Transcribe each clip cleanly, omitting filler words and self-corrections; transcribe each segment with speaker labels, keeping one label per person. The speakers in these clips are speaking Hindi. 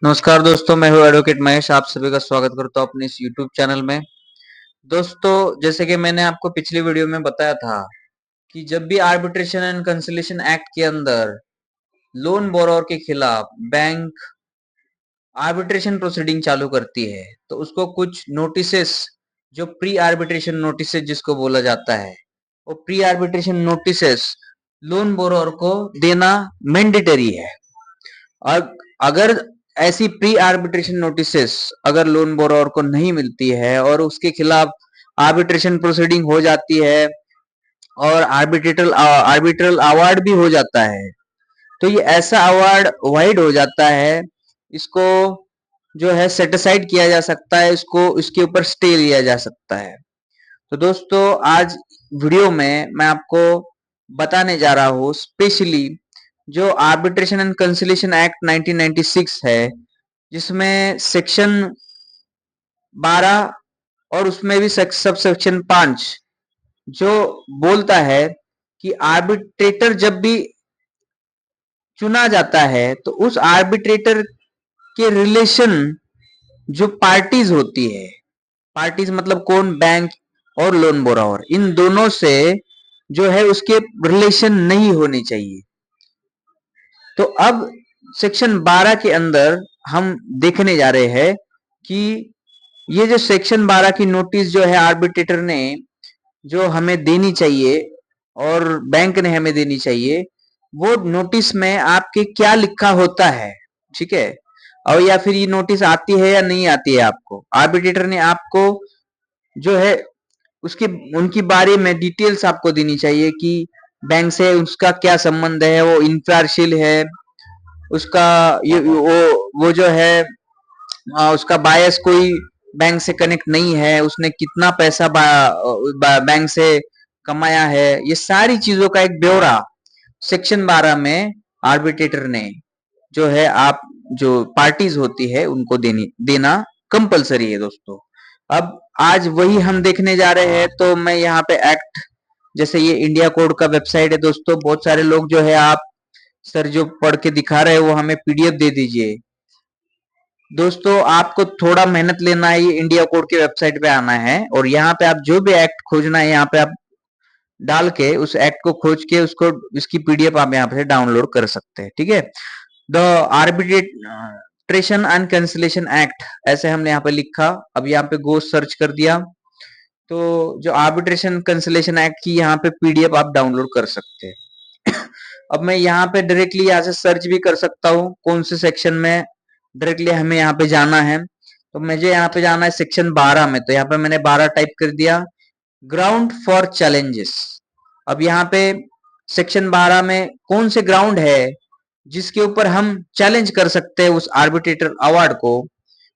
Speaker 1: नमस्कार दोस्तों, मैं हूँ एडवोकेट महेश। आप सभी का स्वागत करता हूँ अपने इस यूट्यूब चैनल में। दोस्तों, जैसे कि मैंने आपको पिछली वीडियो में बताया था कि जब भी आर्बिट्रेशन एंड कंसिलिएशन एक्ट के अंदर लोन बोरोवर के खिलाफ बैंक आर्बिट्रेशन प्रोसीडिंग चालू करती है तो उसको कुछ नोटिसेस, जो प्री आर्बिट्रेशन नोटिसेस जिसको बोला जाता है, वो pre arbitration notices loan borrower को देना मैंडेटरी है। और अगर ऐसी प्री आर्बिट्रेशन नोटिसेस अगर लोन बोरोवर को नहीं मिलती है और उसके खिलाफ आर्बिट्रेशन प्रोसीडिंग हो जाती है और आर्बिट्रल अवार्ड भी हो जाता है, तो ये ऐसा अवार्ड वाइड हो जाता है। इसको जो है सेटिसाइड किया जा सकता है, इसको इसके ऊपर स्टे लिया जा सकता है। तो दोस्तों, आज वीडियो में मैं आपको बताने जा रहा हूँ स्पेशली जो आर्बिट्रेशन एंड कंसिलिएशन एक्ट 1996 है, जिसमें सेक्शन 12 और उसमें भी सब सेक्शन 5 जो बोलता है कि आर्बिट्रेटर जब भी चुना जाता है तो उस आर्बिट्रेटर के रिलेशन जो पार्टीज होती है, पार्टीज मतलब कौन, बैंक और लोन बोरावर, इन दोनों से जो है उसके रिलेशन नहीं होने चाहिए। तो अब सेक्शन 12 के अंदर हम देखने जा रहे हैं कि ये जो सेक्शन 12 की नोटिस जो है आर्बिट्रेटर ने जो हमें देनी चाहिए और बैंक ने हमें देनी चाहिए, वो नोटिस में आपके क्या लिखा होता है, ठीक है, और या फिर ये नोटिस आती है या नहीं आती है। आपको आर्बिट्रेटर ने आपको जो है उसके उनकी बारे में डिटेल्स आपको देनी चाहिए कि बैंक से उसका क्या संबंध है, वो इम्पार्शियल है, उसका ये वो जो है उसका बायस कोई बैंक से कनेक्ट नहीं है, उसने कितना पैसा बैंक से कमाया है, ये सारी चीजों का एक ब्यौरा सेक्शन 12 में आर्बिट्रेटर ने जो है आप जो पार्टीज होती है उनको देना कंपलसरी है दोस्तों। अब आज वही हम देखने जा रहे हैं। तो मैं यहाँ पे एक्ट, जैसे ये इंडिया कोड का वेबसाइट है दोस्तों, बहुत सारे लोग जो है आप सर जो पढ़ के दिखा रहे हैं वो हमें पीडीएफ दे दीजिए। दोस्तों, आपको थोड़ा मेहनत लेना है, ये इंडिया कोड के वेबसाइट पे आना है और यहाँ पे आप जो भी एक्ट खोजना है यहाँ पे आप डाल के उस एक्ट को खोज के उसको इसकी पीडीएफ आप यहाँ पे डाउनलोड कर सकते हैं, ठीक है। The arbitration and cancellation act, ऐसे हमने यहाँ पे लिखा। अब यहाँ पे गो सर्च कर दिया तो जो आर्बिट्रेशन कैंसिलेशन एक्ट की यहाँ पे पीडीएफ आप डाउनलोड कर सकते हैं। अब मैं यहाँ पे डायरेक्टली यहाँ से सर्च भी कर सकता हूँ कौन से सेक्शन में डायरेक्टली हमें यहाँ पे जाना है। तो मुझे यहाँ पे जाना है सेक्शन 12 में, तो यहाँ पे मैंने 12 टाइप कर दिया, ग्राउंड फॉर चैलेंजेस। अब यहाँ पे सेक्शन 12 में कौन से ग्राउंड है जिसके ऊपर हम चैलेंज कर सकते हैं उस आर्बिट्रेटर अवार्ड को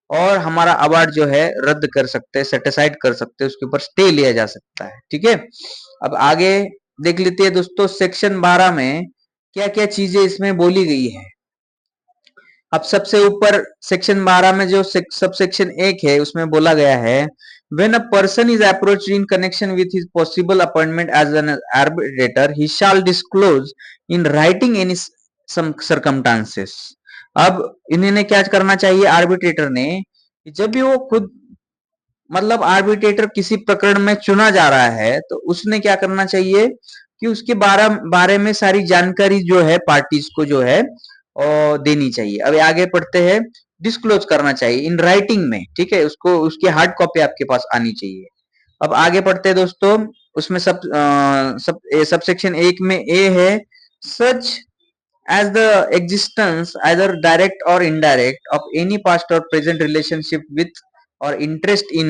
Speaker 1: और हमारा अवार्ड जो है रद्द कर सकते हैं, सेटिसाइड कर सकते हैं, उसके ऊपर स्टे लिया जा सकता है, ठीक है। अब आगे देख लेते हैं दोस्तों सेक्शन 12 में क्या क्या चीजें इसमें बोली गई है। अब सबसे ऊपर सेक्शन 12 में जो सब सेक्शन 1 है उसमें बोला गया है, when a person is approached in connection with his possible appointment as an arbitrator he shall disclose in writing any some circumstances। अब इन्हें क्या करना चाहिए आर्बिट्रेटर ने, जब भी वो खुद मतलब आर्बिट्रेटर किसी प्रकरण में चुना जा रहा है तो उसने क्या करना चाहिए कि उसके बारे में सारी जानकारी जो है पार्टीज को जो है और देनी चाहिए। अब आगे पढ़ते हैं, डिस्क्लोज करना चाहिए इन राइटिंग में, ठीक है, उसको उसकी हार्ड कॉपी आपके पास आनी चाहिए। अब आगे पढ़ते हैं दोस्तों, उसमें सब सेक्शन 1 में ए है, सच as the existence either direct or indirect of any past or present relationship with or interest in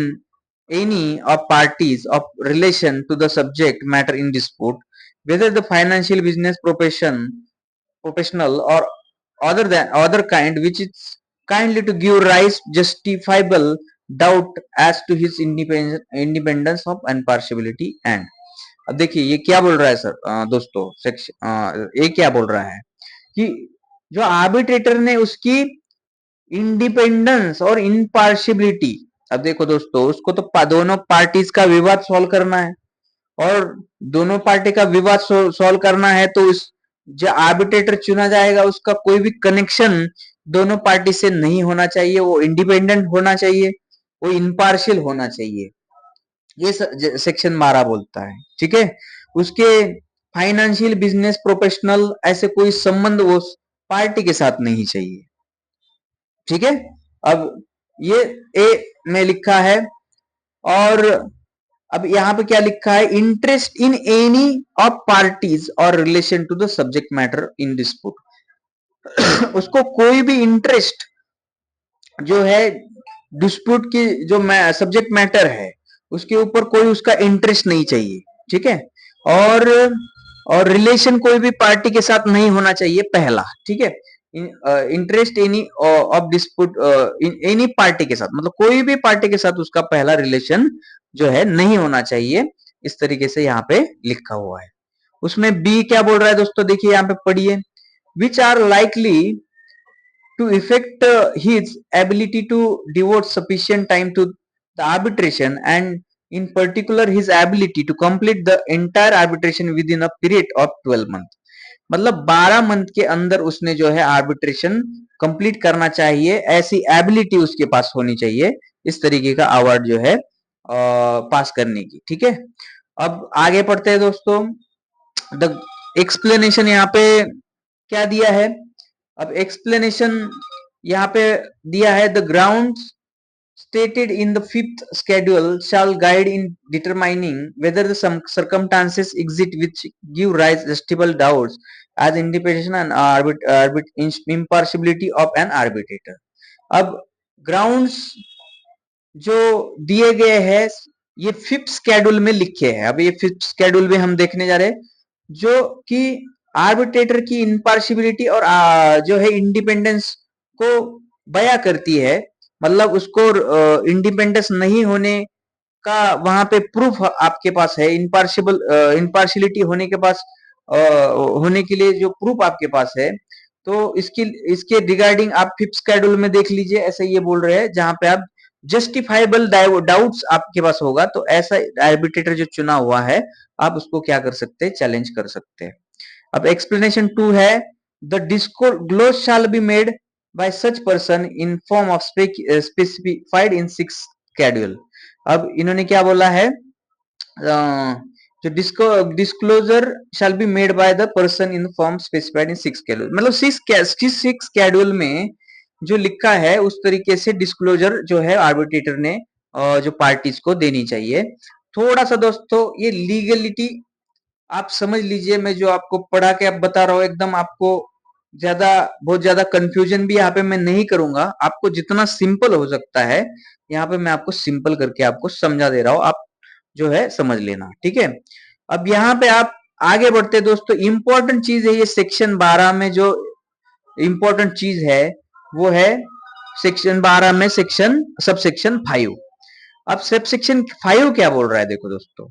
Speaker 1: any of parties of relation to the subject matter in dispute, whether the financial business professional or other kind, which is kindly to give rise justifiable doubt as to his independence of impartiality and। अब देखिए ये क्या बोल रहा है सर, दोस्तों सेक्शन ये क्या बोल रहा है कि जो आर्बिट्रेटर ने उसकी इंडिपेंडेंस और इम्पार्शियलिटी, अब देखो दोस्तों उसको तो दोनों पार्टीज का विवाद सॉल्व करना है और दोनों पार्टी का विवाद सॉल्व करना है तो उस जो आर्बिट्रेटर चुना जाएगा उसका कोई भी कनेक्शन दोनों पार्टी से नहीं होना चाहिए, वो इंडिपेंडेंट होना चाहिए, वो इम्पार्शियल होना चाहिए, ये सेक्शन 12 बोलता है। ठीक है, उसके फाइनेंशियल, बिजनेस, प्रोफेशनल ऐसे कोई संबंध वो पार्टी के साथ नहीं चाहिए। ठीक है, अब ये ए में लिखा है। और अब यहां पे क्या लिखा है, interest in any of parties और relation to the subject matter in dispute. उसको कोई भी इंटरेस्ट जो है डिस्प्यूट की जो सब्जेक्ट मैटर है उसके ऊपर कोई उसका इंटरेस्ट नहीं चाहिए। ठीक है, और और रिलेशन कोई भी पार्टी के साथ नहीं होना चाहिए, पहला। ठीक है, interest any of dispute in any party के साथ, मतलब कोई भी पार्टी के साथ उसका पहला रिलेशन जो है नहीं होना चाहिए, इस तरीके से यहाँ पे लिखा हुआ है। उसमें बी क्या बोल रहा है दोस्तों, देखिए यहाँ पे पढ़िए, which are likely to affect his ability to devote sufficient time to the arbitration, and in particular his ability to complete the entire arbitration within a period of 12 month। मतलब 12 मंथ के अंदर उसने जो है आर्बिट्रेशन कंप्लीट करना चाहिए, ऐसी एबिलिटी उसके पास होनी चाहिए इस तरीके का अवार्ड जो है पास करने की। ठीक है, अब आगे पढ़ते हैं दोस्तों। द एक्सप्लेनेशन यहाँ पे क्या दिया है, अब एक्सप्लेनेशन यहाँ पे दिया है, the ground stated in the fifth schedule shall guide in determining whether the some circumstances exist which give rise justifiable doubts as independence and impartiality of an arbitrator। अब ग्राउंड्स जो दिए गए हैं ये फिफ्थ स्केड्यूल में लिखे हैं। अब ये फिफ्थ स्केड्यूल में हम देखने जा रहे हैं जो कि आर्बिट्रेटर की इम्पार्शियलिटी और जो है इंडिपेंडेंस को बयां करती है, मतलब उसको इंडिपेंडेंस नहीं होने का वहां पे प्रूफ आपके पास है, इम्पार्शियलिटी होने के पास होने के लिए जो प्रूफ आपके पास है, तो इसके रिगार्डिंग आप फिफ्थ शेड्यूल में देख लीजिए, ऐसे ये बोल रहे हैं जहां पे आप जस्टिफाइबल डाउट्स आपके पास होगा तो ऐसा आर्बिट्रेटर जो चुना हुआ है आप उसको क्या कर सकते हैं, चैलेंज कर सकते हैं। अब एक्सप्लेनेशन 2 है, the disclosure shall be made by such person in form of specified in 6 schedule। अब इन्होंने क्या बोला है, जो disclosure shall be made by the person in form specified in 6 schedule, मतलब 6 शेड्यूल में जो लिखा है उस तरीके से डिस्क्लोजर जो है आर्बिट्रेटर ने जो पार्टीज को देनी चाहिए। थोड़ा सा दोस्तों ये लीगलिटी आप समझ लीजिए, मैं जो आपको पढ़ा के अब बता रहा हूँ एकदम आपको बहुत ज्यादा कंफ्यूजन भी यहाँ पे मैं नहीं करूंगा, आपको जितना सिंपल हो सकता है यहाँ पे मैं आपको सिंपल करके आपको समझा दे रहा हूँ, आप जो है समझ लेना। ठीक है, अब यहाँ पे आप आगे बढ़ते दोस्तों, इंपॉर्टेंट चीज है ये सेक्शन 12 में जो इंपॉर्टेंट चीज है वो है सेक्शन 12 में सब सेक्शन 5। अब सब सेक्शन 5 क्या बोल रहा है, देखो दोस्तों,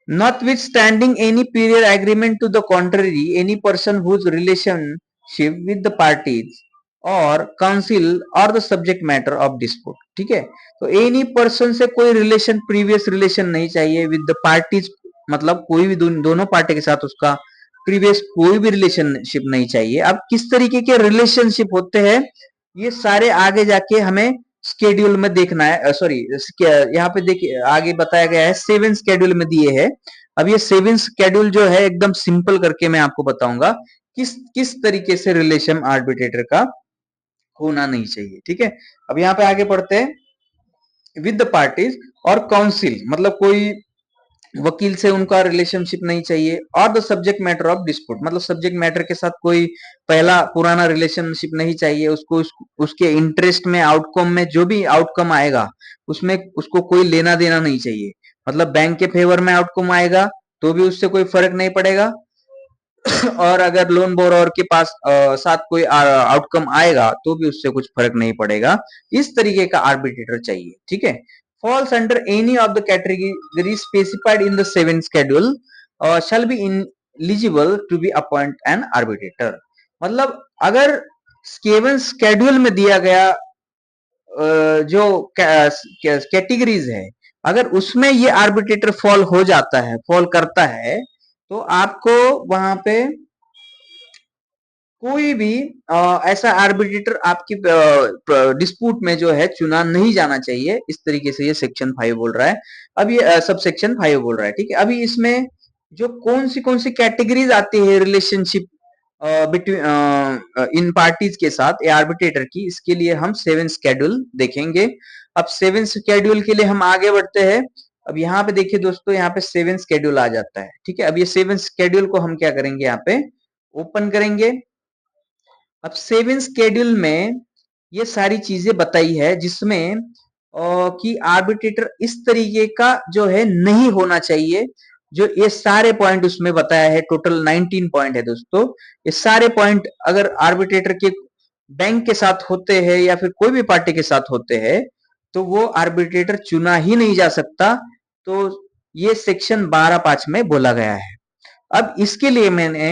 Speaker 1: notwithstanding any prior agreement to the contrary, any person whose relationship with the parties or council or the subject matter of dispute। ठीक है, तो एनी पर्सन से कोई रिलेशन, प्रीवियस रिलेशन नहीं चाहिए विद द पार्टीज, मतलब कोई भी दोनों पार्टी के साथ उसका प्रीवियस कोई भी रिलेशनशिप नहीं चाहिए। अब किस तरीके के रिलेशनशिप होते हैं ये सारे आगे जाके हमें स्केड्यूल में देखना है, सॉरी यहाँ पे देखिए आगे बताया गया है 7 स्केड्यूल में दिए हैं। अब ये 7 स्केड्यूल जो है एकदम सिंपल करके मैं आपको बताऊंगा किस किस तरीके से रिलेशन आर्बिट्रेटर का होना नहीं चाहिए। ठीक है, अब यहाँ पे आगे पढ़ते हैं, विद द पार्टीज और काउंसिल, मतलब कोई वकील से उनका रिलेशनशिप नहीं चाहिए, और the subject matter of dispute, मतलब सब्जेक्ट मैटर के साथ कोई पहला पुराना रिलेशनशिप नहीं चाहिए उसके इंटरेस्ट में, आउटकम में जो भी आउटकम आएगा उसमें उसको कोई लेना देना नहीं चाहिए, मतलब बैंक के फेवर में आउटकम आएगा तो भी उससे कोई फर्क नहीं पड़ेगा और अगर लोन बोरोवर के पास साथ कोई आउटकम आएगा तो भी उससे कुछ फर्क नहीं पड़ेगा, इस तरीके का आर्बिट्रेटर चाहिए। ठीक है, falls under any of the categories specified in the 7th schedule shall be eligible to be appoint an arbitrator। मतलब अगर 7th schedule में दिया गया जो कैटेगरीज है अगर उसमें ये आर्बिट्रेटर फॉल करता है तो आपको वहां पे कोई भी ऐसा आर्बिट्रेटर आपकी डिस्प्यूट में जो है चुना नहीं जाना चाहिए। इस तरीके से ये सेक्शन 5 बोल रहा है। अब ये सब सेक्शन 5 बोल रहा है, ठीक है। अभी इसमें जो कौन सी कैटेगरीज आती है रिलेशनशिप बिटवीन इन पार्टीज के साथ आर्बिट्रेटर की, इसके लिए हम 7 शेड्यूल देखेंगे। अब 7 शेड्यूल के लिए हम आगे बढ़ते हैं। अब यहाँ पे देखिए दोस्तों, यहाँ पे 7 शेड्यूल आ जाता है, ठीक है। अब ये 7 शेड्यूल को हम क्या करेंगे, यहाँ पे ओपन करेंगे। अब 7 शेड्यूल में ये सारी चीजें बताई है, जिसमें कि आर्बिट्रेटर इस तरीके का जो है नहीं होना चाहिए। जो ये सारे पॉइंट उसमें बताया है, टोटल 19 पॉइंट है दोस्तों। ये सारे पॉइंट अगर आर्बिट्रेटर के बैंक के साथ होते हैं या फिर कोई भी पार्टी के साथ होते हैं, तो वो आर्बिट्रेटर चुना ही नहीं जा सकता। तो ये सेक्शन 12(5) में बोला गया है। अब इसके लिए मैंने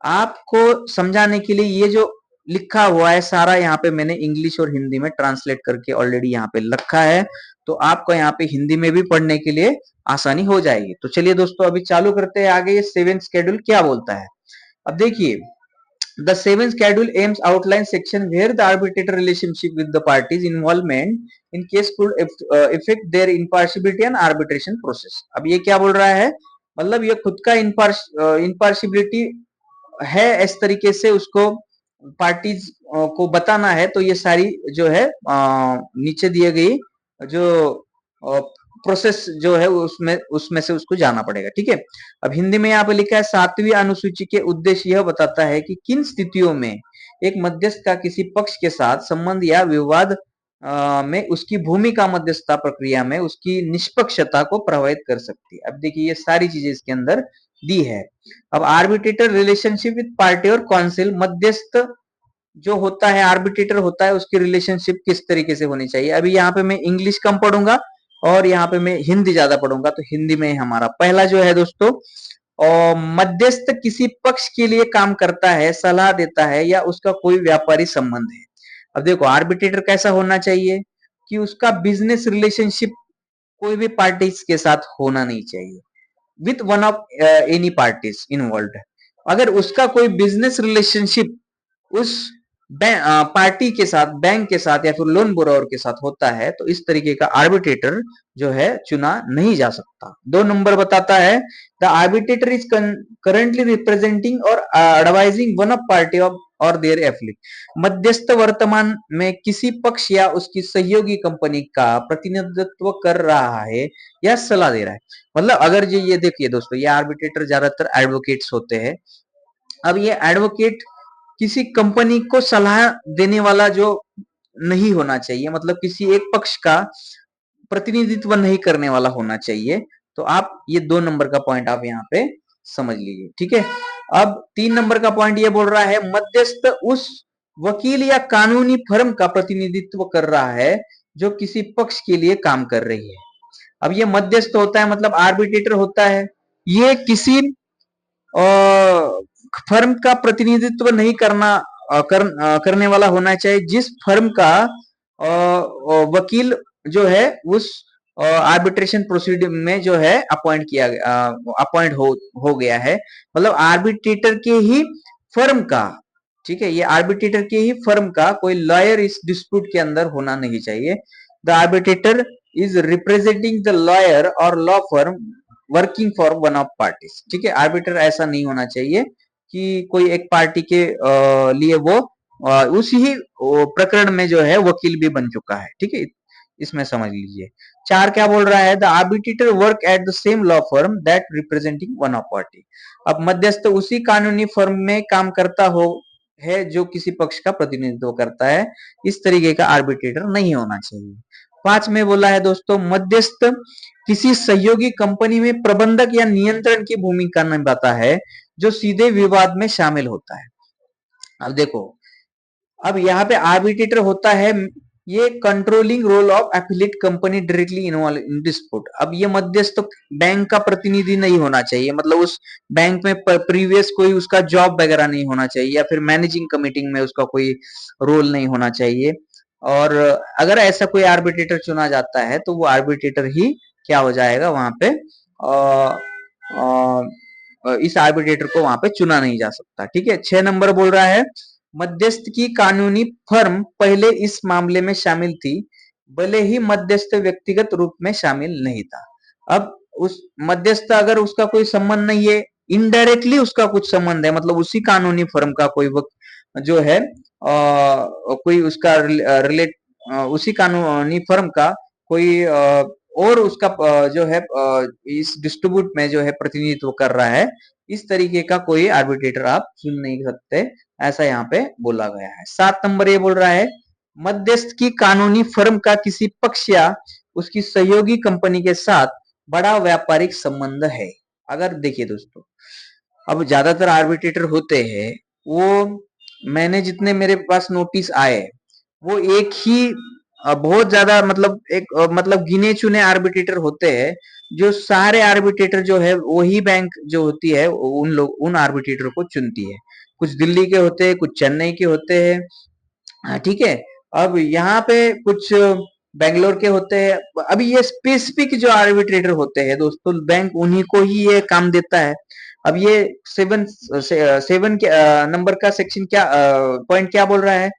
Speaker 1: आपको समझाने के लिए ये जो लिखा हुआ है सारा, यहाँ पे मैंने इंग्लिश और हिंदी में ट्रांसलेट करके ऑलरेडी यहाँ पे रखा है, तो आपको यहाँ पे हिंदी में भी पढ़ने के लिए आसानी हो जाएगी। तो चलिए दोस्तों, अभी चालू करते हैं आगे ये 7 शेड्यूल क्या बोलता है। अब देखिए, the 7th schedule aims outline section where the arbitrator relationship with the parties involvement in case could affect their impartiality and arbitration process। अब ये क्या बोल रहा है, मतलब ये खुद का इम्पार्शियलिटी है, इस तरीके से उसको पार्टीज को बताना है। तो ये सारी जो है नीचे दिए गई जो प्रोसेस जो है उसमें उसमें से उसको जाना पड़ेगा, ठीक है। अब हिंदी में यहाँ पे लिखा है, 7वीं अनुसूची के उद्देश्य यह बताता है कि किन स्थितियों में एक मध्यस्थ का किसी पक्ष के साथ संबंध या विवाद में उसकी भूमिका मध्यस्थता प्रक्रिया में उसकी निष्पक्षता को प्रभावित कर सकती है। अब देखिए, ये सारी चीजें इसके अंदर दी है। अब आर्बिट्रेटर रिलेशनशिप विद पार्टी और काउंसिल, मध्यस्थ जो होता है, आर्बिट्रेटर होता है, उसकी रिलेशनशिप किस तरीके से होनी चाहिए। अभी यहाँ पे मैं इंग्लिश कम पढ़ूंगा और यहाँ पे मैं हिंदी ज्यादा पढ़ूंगा। तो हिंदी में हमारा पहला जो है दोस्तों, और मध्यस्थ किसी पक्ष के लिए काम करता है, सलाह देता है या उसका कोई व्यापारी संबंध है। अब देखो, आर्बिट्रेटर कैसा होना चाहिए कि उसका बिजनेस रिलेशनशिप कोई भी पार्टीज के साथ होना नहीं चाहिए, with one of any parties involve. अगर उसका कोई बिजनेस रिलेशनशिप उस पार्टी के साथ, बैंक के साथ या फिर लोन बोरोवर के साथ होता है, तो इस तरीके का आर्बिट्रेटर जो है चुना नहीं जा सकता। 2 नंबर बताता है, the arbitrator is currently representing और advising one of party of और देयर एफिलिएट। मध्यस्थ वर्तमान में किसी पक्ष या उसकी सहयोगी कंपनी का प्रतिनिधित्व कर रहा है या सलाह दे रहा है। मतलब अगर ये देखिए दोस्तों, ये आर्बिट्रेटर ज्यादातर एडवोकेट्स होते हैं। अब ये एडवोकेट किसी कंपनी को सलाह देने वाला जो नहीं होना चाहिए, मतलब किसी एक पक्ष का प्रतिनिधित्व नहीं करने वाला होना चाहिए। तो आप ये 2 नंबर का पॉइंट आप यहाँ पे समझ लीजिए, ठीक है। अब 3 नंबर का पॉइंट ये बोल रहा है, मध्यस्थ उस वकील या कानूनी फर्म का प्रतिनिधित्व कर रहा है जो किसी पक्ष के लिए काम कर रही है। अब ये मध्यस्थ होता है, मतलब आर्बिट्रेटर होता है, ये किसी फर्म का प्रतिनिधित्व नहीं करने वाला होना चाहिए, जिस फर्म का वकील जो है उस आर्बिट्रेशन प्रोसीडिंग में जो है अपॉइंट हो गया है। मतलब आर्बिट्रेटर के ही फर्म का, ठीक है, ये आर्बिट्रेटर के ही फर्म का कोई लॉयर इस डिस्प्यूट के अंदर होना नहीं चाहिए। The arbitrator is representing the lawyer और law firm working for one of parties, ठीक है। आर्बिटर ऐसा नहीं होना चाहिए कि कोई एक पार्टी के लिए वो उसी ही प्रकरण में जो है वकील भी बन चुका है, ठीक है। इसमें समझ लीजिए। 4 क्या बोल रहा है, the arbitrator work at the same law firm that representing one of party. अब मध्यस्थ उसी कानूनी फर्म में काम करता हो है जो किसी पक्ष का प्रतिनिधित्व करता है। इस तरीके का आर्बिट्रेटर नहीं होना चाहिए। 5 में बोला है दोस्तों, मध्यस्थ किसी सहयोगी कंपनी में प्रबंधक या नियंत्रण की भूमिका निभाता है जो सीधे विवाद में शामिल होता है। अब देखो, अब यहाँ पे आर्बिट्रेटर होता है, ये controlling role of affiliate company directly involve in dispute. अब ये मध्यस्थ बैंक का प्रतिनिधि नहीं होना चाहिए, मतलब उस बैंक में प्रीवियस कोई उसका जॉब वगैरह नहीं होना चाहिए, या फिर मैनेजिंग कमिटी में उसका कोई रोल नहीं होना चाहिए। और अगर ऐसा कोई आर्बिट्रेटर चुना जाता है, तो वो आर्बिट्रेटर ही क्या हो जाएगा वहां पे, इस आर्बिट्रेटर को वहां पे चुना नहीं जा सकता, ठीक है। 6 नंबर बोल रहा है, मध्यस्थ की कानूनी फर्म पहले इस मामले में शामिल थी, भले ही मध्यस्थ व्यक्तिगत रूप में शामिल नहीं था। अब उस मध्यस्थ अगर उसका कोई संबंध नहीं है, इनडायरेक्टली उसका कुछ संबंध है, मतलब उसी कानूनी फर्म का कोई जो है कोई उसका रिलेट उसी कानूनी फर्म का कोई और उसका जो है इस डिस्ट्रीब्यूट में जो है प्रतिनिधित्व कर रहा है, इस तरीके का कोई आर्बिट्रेटर आप चुन नहीं सकते, ऐसा यहाँ पे बोला गया है। 7 नंबर ये बोल रहा है, मध्यस्थ की कानूनी फर्म का किसी पक्ष या उसकी सहयोगी कंपनी के साथ बड़ा व्यापारिक संबंध है। अगर देखिए दोस्तों, अब ज्यादातर आर्बिट्रेटर होते हैं, वो मैंने जितने मेरे पास नोटिस आए, वो एक ही बहुत ज्यादा मतलब एक मतलब गिने चुने आर्बिट्रेटर होते हैं, जो सारे आर्बिट्रेटर जो है वही बैंक जो होती है उन आर्बिट्रेटर को चुनती है। कुछ दिल्ली के होते हैं, कुछ चेन्नई के होते हैं, ठीक है। अब यहाँ पे कुछ बेंगलोर के होते हैं। अभी ये स्पेसिफिक जो आर्बिट्रेटर होते हैं दोस्तों, बैंक उन्हीं को ही ये काम देता है। अब ये 7 के नंबर का सेक्शन क्या पॉइंट क्या बोल रहा है,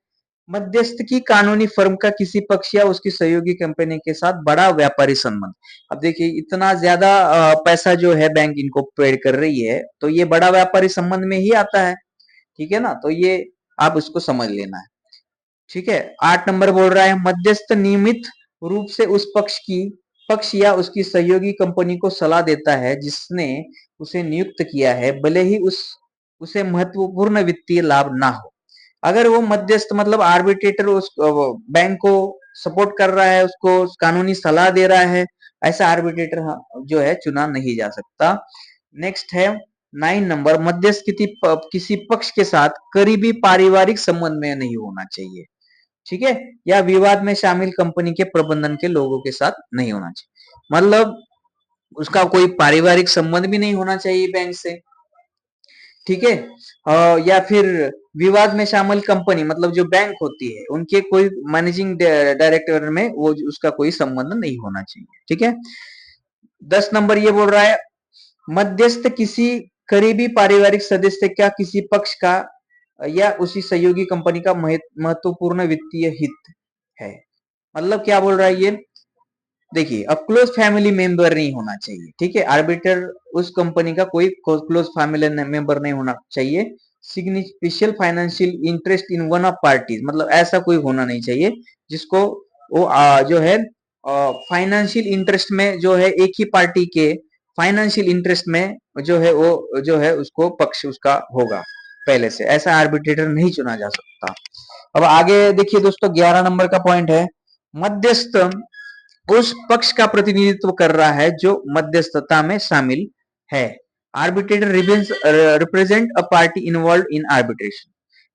Speaker 1: मध्यस्थ की कानूनी फर्म का किसी पक्ष या उसकी सहयोगी कंपनी के साथ बड़ा व्यापारी संबंध। अब देखिए इतना ज्यादा पैसा जो है बैंक इनको पेड कर रही है, तो ये बड़ा व्यापारी संबंध में ही आता है, ठीक है ना। तो ये आप उसको समझ लेना है, ठीक है। 8 नंबर बोल रहा है, मध्यस्थ नियमित रूप से उस पक्ष या उसकी सहयोगी कंपनी को सलाह देता है जिसने उसे नियुक्त किया है, भले ही उसे महत्वपूर्ण वित्तीय लाभ ना हो। अगर वो मध्यस्थ मतलब आर्बिट्रेटर उस बैंक को सपोर्ट कर रहा है, उसको कानूनी सलाह दे रहा है, ऐसा आर्बिट्रेटर जो है चुना नहीं जा सकता। नेक्स्ट है 9 नंबर, मध्यस्थ किसी पक्ष के साथ करीबी पारिवारिक संबंध में नहीं होना चाहिए, ठीक है, या विवाद में शामिल कंपनी के प्रबंधन के लोगों के साथ नहीं होना चाहिए। मतलब उसका कोई पारिवारिक संबंध भी नहीं होना चाहिए बैंक से, ठीक है। या फिर विवाद में शामिल कंपनी मतलब जो बैंक होती है उनके कोई मैनेजिंग डायरेक्टर में वो उसका कोई संबंध नहीं होना चाहिए, ठीक है। 10 नंबर ये बोल रहा है, मध्यस्थ किसी करीबी पारिवारिक सदस्य का किसी पक्ष का या उसी सहयोगी कंपनी का महत्वपूर्ण वित्तीय हित है। मतलब क्या बोल रहा है ये, देखिए अब क्लोज फैमिली मेंबर नहीं होना चाहिए, ठीक है। आर्बिटर उस कंपनी का कोई क्लोज फैमिली मेंबर नहीं होना चाहिए। Significant financial interest in one of parties, मतलब ऐसा कोई होना नहीं चाहिए जिसको वो जो है फाइनेंशियल इंटरेस्ट में जो है एक ही पार्टी के फाइनेंशियल इंटरेस्ट में जो है वो जो है उसको पक्ष उसका होगा पहले से, ऐसा आर्बिट्रेटर नहीं चुना जा सकता। अब आगे देखिए दोस्तों, 11 नंबर का पॉइंट है, मध्यस्थ उस पक्ष का प्रतिनिधित्व कर रहा है जो मध्यस्थता में शामिल है। Arbitrator represent a party involve in arbitration,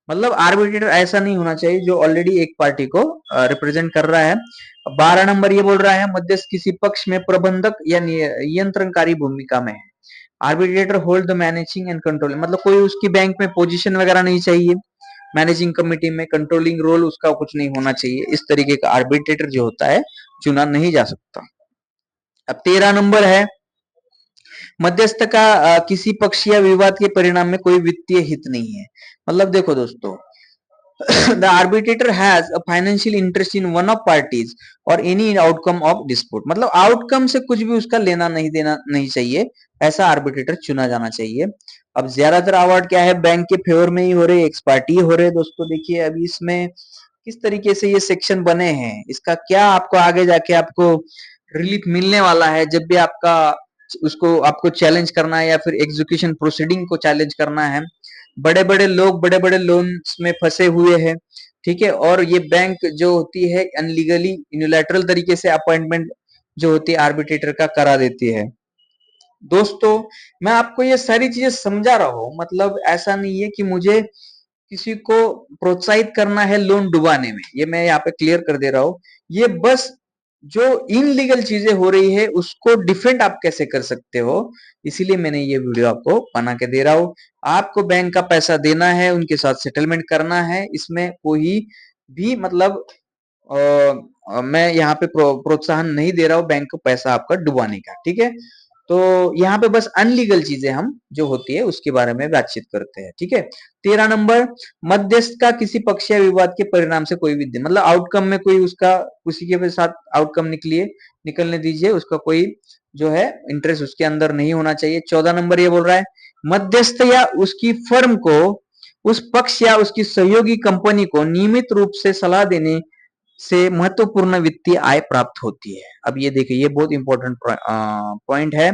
Speaker 1: मतलब आर्बिट्रेटर ऐसा नहीं होना चाहिए जो ऑलरेडी एक पार्टी को रिप्रेजेंट कर रहा है। 12 नंबर ये बोल रहा है, मध्यस्थ किसी पक्ष में प्रबंधक या नियंत्रणकारी भूमिका में है। Arbitrator hold the managing and control, मतलब कोई उसकी बैंक में पोजीशन वगैरह नहीं चाहिए, मैनेजिंग कमिटी में कंट्रोलिंग रोल उसका कुछ नहीं होना चाहिए। इस तरीके का आर्बिट्रेटर जो होता है चुना नहीं जा सकता। अब 13 नंबर है, मध्यस्थ का किसी पक्ष या विवाद के परिणाम में कोई वित्तीय हित नहीं है। मतलब देखो दोस्तों, the arbitrator has a financial interest in one of parties or any outcome of dispute, मतलब आउटकम से कुछ भी उसका लेना नहीं देना नहीं चाहिए, ऐसा आर्बिट्रेटर चुना जाना चाहिए। अब ज्यादातर अवार्ड क्या है, बैंक के फेवर में ही हो रहे, एक्स पार्टी हो रहे दोस्तों। देखिए अभी इसमें किस तरीके से ये सेक्शन बने हैं, इसका क्या आपको आगे जाके आपको रिलीफ मिलने वाला है जब भी आपका उसको आपको चैलेंज करना है या फिर एग्जीक्यूशन प्रोसीडिंग को चैलेंज करना है। बड़े बड़े लोग बड़े बड़े लोन्स में फंसे हुए हैं, ठीक है, और ये बैंक जो होती है अनलीगली यूनिलैटरल तरीके से अपॉइंटमेंट जो होती है आर्बिट्रेटर का करा देती है। दोस्तों मैं आपको ये सारी चीजें समझा रहा हूं, मतलब ऐसा नहीं है कि मुझे किसी को प्रोत्साहित करना है लोन डुबाने में, ये मैं यहाँ पे क्लियर कर दे रहा हूं। ये बस जो इनलीगल चीजें हो रही है उसको डिफेंड आप कैसे कर सकते हो, इसीलिए मैंने ये वीडियो आपको बना के दे रहा हूं। आपको बैंक का पैसा देना है, उनके साथ सेटलमेंट करना है, इसमें कोई भी मतलब मैं यहाँ पे प्रोत्साहन नहीं दे रहा हूँ बैंक को पैसा आपका डुबाने का, ठीक है। तो यहाँ पे बस अनलीगल चीजें हम जो होती है उसके बारे में बातचीत करते हैं, ठीक है। 13 नंबर, मध्यस्थ का किसी पक्ष या विवाद के परिणाम से कोई भी मतलब आउटकम में कोई उसका किसी के साथ आउटकम निकलने दीजिए, उसका कोई जो है इंटरेस्ट उसके अंदर नहीं होना चाहिए। 14 नंबर ये बोल रहा है मध्यस्थ या उसकी फर्म को उस पक्ष या उसकी सहयोगी कंपनी को नियमित रूप से सलाह देने से महत्वपूर्ण वित्तीय आय प्राप्त होती है। अब ये देखिए, ये बहुत इंपॉर्टेंट पॉइंट है।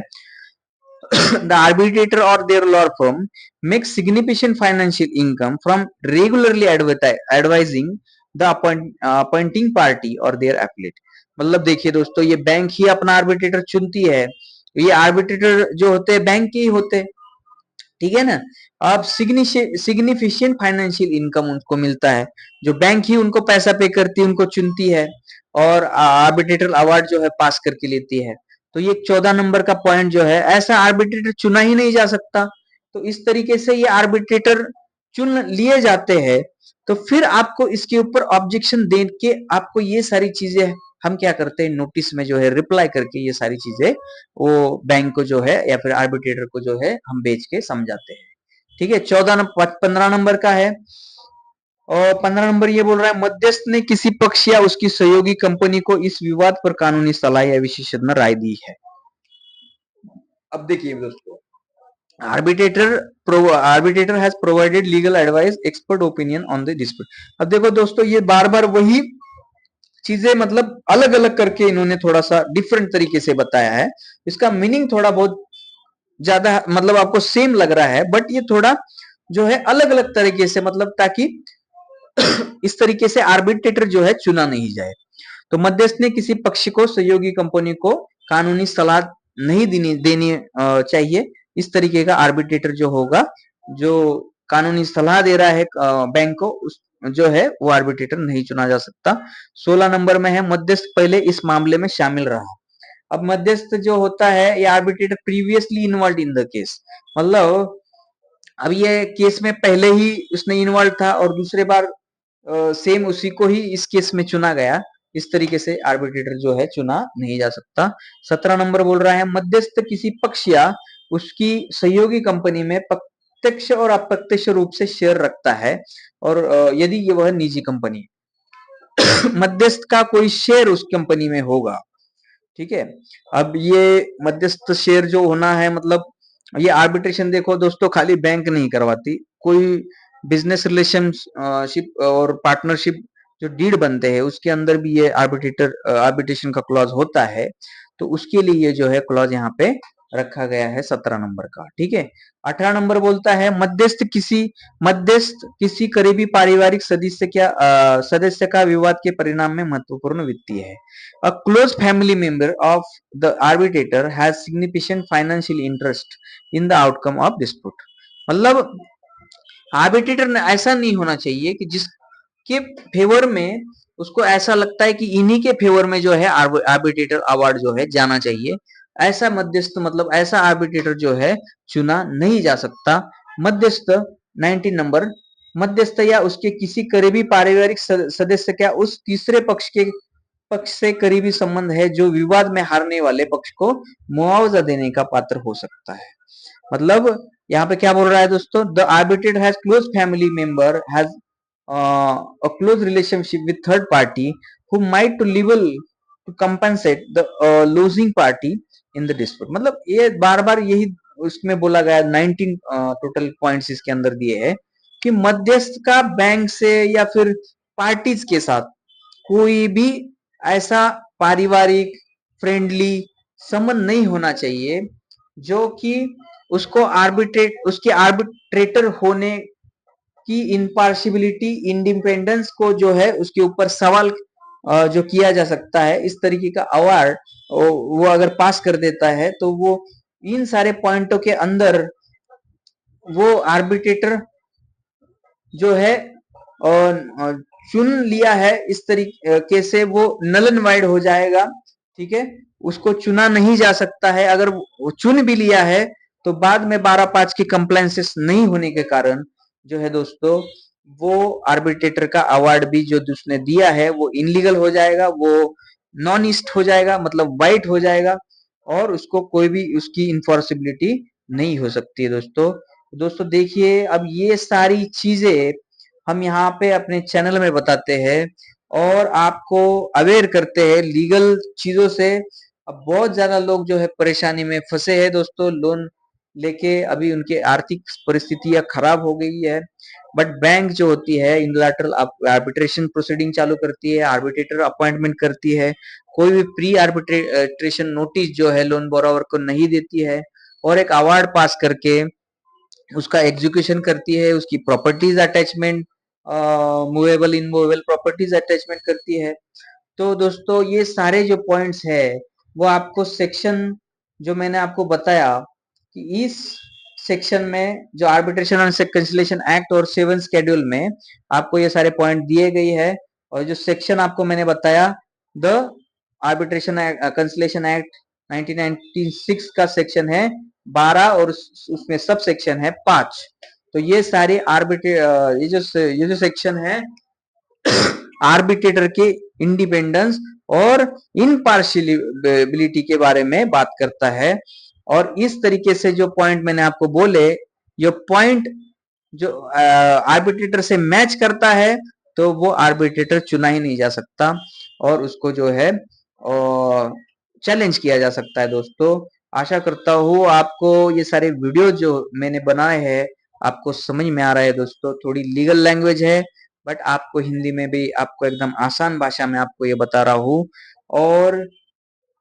Speaker 1: The arbitrator or their law firm makes significant financial income from regularly advising the appointing party or their appellate। मतलब देखिए दोस्तों, ये बैंक ही अपना आर्बिट्रेटर चुनती है, ये आर्बिट्रेटर जो होते हैं बैंक के ही होते हैं, ठीक है ना। अब सिग्निफिशिएंट फाइनेंशियल इनकम उनको मिलता है, जो बैंक ही उनको पैसा पे करती है, उनको चुनती है और आर्बिट्रेटर अवार्ड जो है पास करके लेती है। तो ये 14 नंबर का पॉइंट जो है, ऐसा आर्बिट्रेटर चुना ही नहीं जा सकता। तो इस तरीके से ये आर्बिट्रेटर चुन लिए जाते हैं। तो फिर आपको इसके ऊपर ऑब्जेक्शन दे के आपको ये सारी चीजें हम क्या करते हैं, नोटिस में जो है रिप्लाई करके ये सारी चीजें वो बैंक को जो है या फिर आर्बिट्रेटर को जो है हम बेच के समझाते हैं, ठीक है। 15 नंबर का है, और 15 नंबर ये बोल रहा है मध्यस्थ ने किसी पक्ष या उसकी सहयोगी कंपनी को इस विवाद पर कानूनी सलाह या विशेषज्ञ राय दी है। अब देखिए दोस्तों, arbitrator has provided legal advice expert opinion on the dispute. अब देखो दोस्तों, ये बार बार वही चीजें मतलब अलग अलग करके इन्होंने थोड़ा सा डिफरेंट तरीके से बताया है। इसका मीनिंग थोड़ा बहुत ज्यादा मतलब आपको सेम लग रहा है, बट ये थोड़ा जो है अलग अलग तरीके से, मतलब ताकि इस तरीके से आर्बिट्रेटर जो है चुना नहीं जाए। तो मध्यस्थ ने किसी पक्ष को सहयोगी कंपनी को कानूनी सलाह नहीं देनी चाहिए। इस तरीके का आर्बिट्रेटर जो होगा, जो कानूनी सलाह दे रहा है बैंक को, उस जो है वो आर्बिट्रेटर नहीं चुना जा सकता। 16 नंबर में है मध्यस्थ पहले इस मामले में शामिल रहा। अब मध्यस्थ जो होता है ये arbitrator previously involve in the case, मतलब अब ये केस में पहले ही उसने इन्वॉल्व था और दूसरे बार सेम उसी को ही इस केस में चुना गया। इस तरीके से आर्बिट्रेटर जो है चुना नहीं जा सकता। 17 नंबर बोल रहा है मध्यस्थ किसी पक्ष या उसकी सहयोगी कंपनी में प्रत्यक्ष और अप्रत्यक्ष रूप से शेयर रखता है, और यदि ये वह निजी कंपनी मध्यस्थ का कोई शेयर उस कंपनी में होगा, ठीक है। अब ये मध्यस्थ शेयर जो होना है, मतलब ये आर्बिट्रेशन देखो दोस्तों खाली बैंक नहीं करवाती, कोई बिजनेस रिलेशनशिप और पार्टनरशिप जो डीड बनते हैं उसके अंदर भी ये आर्बिट्रेशन का क्लॉज होता है। तो उसके लिए ये जो है क्लॉज यहाँ पे रखा गया है 17 नंबर का, ठीक है। 18 नंबर बोलता है मध्यस्थ किसी करीबी पारिवारिक सदस्य का विवाद के परिणाम में महत्वपूर्ण वित्तीय है। A close family member of the arbitrator has significant financial interest in the outcome of dispute। मतलब आर्बिट्रेटर ऐसा नहीं होना चाहिए कि जिसके फेवर में उसको ऐसा लगता है कि इन्हीं के फेवर में जो है आर्बिट्रेटर अवार्ड जो है जाना चाहिए, ऐसा मध्यस्थ मतलब ऐसा आर्बिट्रेटर जो है चुना नहीं जा सकता। मध्यस्थ 19 नंबर, मध्यस्थ या उसके किसी करीबी पारिवारिक सदस्य क्या उस तीसरे पक्ष से करीबी संबंध है जो विवाद में हारने वाले पक्ष को मुआवजा देने का पात्र हो सकता है। मतलब यहाँ पे क्या बोल रहा है दोस्तों, the arbitrator has close family member has a close relationship with third party who might to liable to compensate the losing party in the dispute। मतलब ये बार बार यही उसमें बोला गया, 19 टोटल पॉइंट्स इसके अंदर दिए हैं कि मध्यस्थ का बैंक से या फिर पार्टीज के साथ कोई भी ऐसा पारिवारिक फ्रेंडली संबंध नहीं होना चाहिए जो कि उसके आर्बिट्रेटर होने की इम्पार्शियलिटी इंडिपेंडेंस को जो है उसके ऊपर सवाल जो किया जा सकता है। इस तरीके का अवार्ड वो अगर पास कर देता है तो वो इन सारे पॉइंटों के अंदर वो आर्बिट्रेटर जो है चुन लिया है, इस तरीके से वो नल एंड वाइड हो जाएगा, ठीक है। उसको चुना नहीं जा सकता है। अगर वो चुन भी लिया है तो बाद में 12(5) की कंप्लायंसेस नहीं होने के कारण जो है दोस्तों वो आर्बिट्रेटर का अवार्ड भी जो उसने दिया है वो इनलीगल हो जाएगा, वो नॉन ईस्ट हो जाएगा, मतलब वाइट हो जाएगा। और उसको कोई भी उसकी इन्फोर्सिबिलिटी नहीं हो सकती है दोस्तों। दोस्तों देखिए, अब ये सारी चीजें हम यहाँ पे अपने चैनल में बताते हैं और आपको अवेयर करते हैं लीगल चीजों से। अब बहुत ज्यादा लोग जो है परेशानी में फंसे हैं दोस्तों, लोन लेके अभी उनकी आर्थिक परिस्थितियां खराब हो गई है। बट बैंक जो होती है यूनिलैटरल आर्बिट्रेशन प्रोसीडिंग चालू करती है, आर्बिट्रेटर अपॉइंटमेंट करती है, कोई भी प्री आर्बिट्रेशन नोटिस जो है लोन बोरोवर को नहीं देती है, और एक अवार्ड पास करके उसका एग्जीक्यूशन करती है, उसकी properties attachment, movable immovable properties attachment करती है। तो दोस्तों ये सारे जो पॉइंट्स है वो आपको सेक्शन जो मैंने आपको बताया कि इस सेक्शन में जो आर्बिट्रेशन एंड कंसिलिएशन एक्ट और 7 शेड्यूल में आपको ये सारे पॉइंट दिए गए हैं। और जो सेक्शन आपको मैंने बताया, द आर्बिट्रेशन कंसिलिएशन एक्ट 1996 का सेक्शन है 12 और उसमें सब सेक्शन है 5। तो ये सारे ये जो सेक्शन है आर्बिट्रेटर के इंडिपेंडेंस और इनपार्शियलिटी के बारे में बात करता है। और इस तरीके से जो पॉइंट मैंने आपको बोले, ये पॉइंट जो आर्बिट्रेटर से मैच करता है तो वो आर्बिट्रेटर चुना ही नहीं जा सकता और उसको जो है चैलेंज किया जा सकता है। दोस्तों आशा करता हूँ आपको ये सारे वीडियो जो मैंने बनाए हैं आपको समझ में आ रहा है दोस्तों। थोड़ी लीगल लैंग्वेज है बट आपको हिंदी में भी आपको एकदम आसान भाषा में आपको ये बता रहा हूँ। और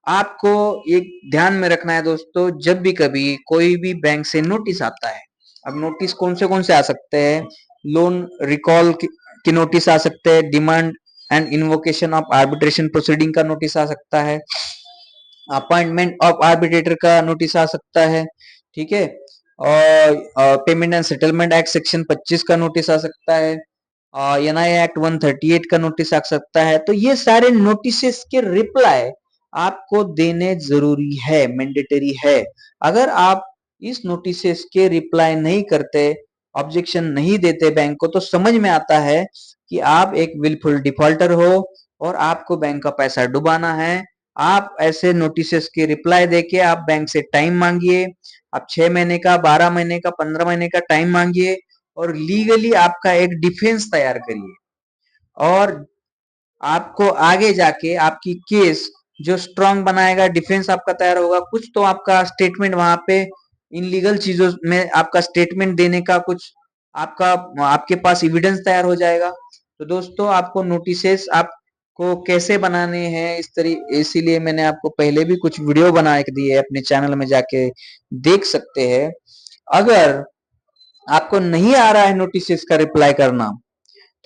Speaker 1: आपको एक ध्यान में रखना है दोस्तों, जब भी कभी कोई भी बैंक से नोटिस आता है, अब नोटिस कौन से आ सकते हैं, लोन रिकॉल की नोटिस आ सकते हैं, demand and invocation of arbitration proceeding का नोटिस आ सकता है, अपॉइंटमेंट ऑफ आर्बिट्रेटर का नोटिस आ सकता है, ठीक है, और payment and settlement act section 25 का नोटिस आ सकता है, एनआई एक्ट 138 का नोटिस आ सकता है। तो ये सारे नोटिसेस के रिप्लाई आपको देने जरूरी है, मैंडेटरी है। अगर आप इस नोटिसेस के रिप्लाई नहीं करते, ऑब्जेक्शन नहीं देते बैंक को, तो समझ में आता है कि आप एक विलफुल डिफॉल्टर हो और आपको बैंक का पैसा डुबाना है। आप ऐसे नोटिसेस के रिप्लाई देके आप बैंक से टाइम मांगिए, आप 6 महीने का, 12 महीने का, 15 महीने का टाइम मांगिए और लीगली आपका एक डिफेंस तैयार करिए। और आपको आगे जाके आपकी केस जो स्ट्रांग बनाएगा, डिफेंस आपका तैयार होगा, कुछ तो आपका स्टेटमेंट वहां पे इन लीगल चीजों में आपका स्टेटमेंट देने का कुछ आपका आपके पास एविडेंस तैयार हो जाएगा। तो दोस्तों आपको नोटिसेस आपको कैसे बनाने हैं इसीलिए मैंने आपको पहले भी कुछ वीडियो बना के दिए, अपने चैनल में जाके देख सकते हैं। अगर आपको नहीं आ रहा है नोटिसेस का रिप्लाई करना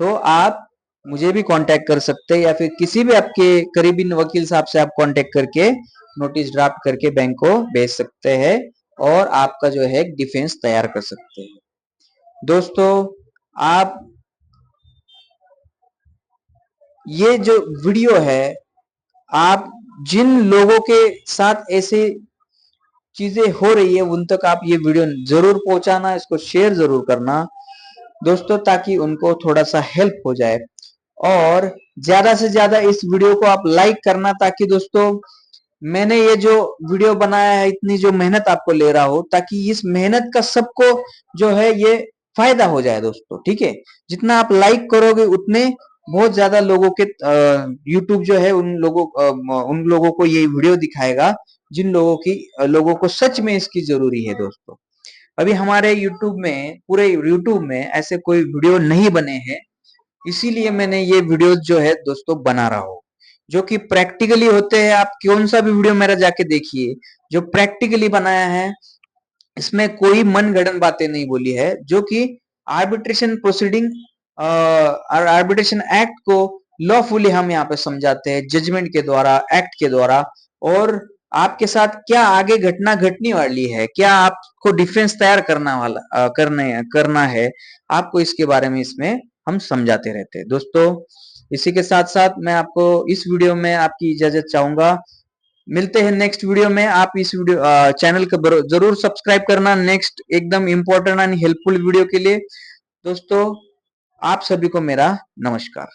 Speaker 1: तो आप मुझे भी कांटेक्ट कर सकते हैं या फिर किसी भी आपके करीबी वकील साहब से आप कांटेक्ट करके नोटिस ड्राफ्ट करके बैंक को भेज सकते हैं और आपका जो है डिफेंस तैयार कर सकते हैं। दोस्तों आप ये जो वीडियो है, आप जिन लोगों के साथ ऐसे चीजें हो रही है उन तक आप ये वीडियो जरूर पहुंचाना, इसको शेयर जरूर करना दोस्तों, ताकि उनको थोड़ा सा हेल्प हो जाए। और ज्यादा से ज्यादा इस वीडियो को आप लाइक करना, ताकि दोस्तों मैंने ये जो वीडियो बनाया है, इतनी जो मेहनत आपको ले रहा हूं, ताकि इस मेहनत का सबको जो है ये फायदा हो जाए दोस्तों, ठीक है। जितना आप लाइक करोगे उतने बहुत ज्यादा लोगों के यूट्यूब जो है उन लोगों को ये वीडियो दिखाएगा जिन लोगों को सच में इसकी जरूरी है दोस्तों। अभी हमारे पूरे यूट्यूब में ऐसे कोई वीडियो नहीं बने हैं, इसीलिए मैंने ये वीडियो जो है दोस्तों बना रहा हूँ, जो कि प्रैक्टिकली होते हैं। आप कौन सा भी वीडियो मेरा जाके देखिए जो प्रैक्टिकली बनाया है, इसमें कोई मनगढ़ंत बातें नहीं बोली है, जो कि आर्बिट्रेशन प्रोसीडिंग और आर्बिट्रेशन एक्ट को लॉफुली हम यहाँ पे समझाते हैं, जजमेंट के द्वारा, एक्ट के द्वारा। और आपके साथ क्या आगे घटना घटने वाली है, क्या आपको डिफेंस तैयार करना है, आपको इसके बारे में इसमें हम समझाते रहते हैं दोस्तों। इसी के साथ साथ मैं आपको इस वीडियो में आपकी इजाजत चाहूंगा। मिलते हैं नेक्स्ट वीडियो में। आप इस वीडियो चैनल को जरूर सब्सक्राइब करना नेक्स्ट एकदम इंपॉर्टेंट एंड हेल्पफुल वीडियो के लिए। दोस्तों आप सभी को मेरा नमस्कार।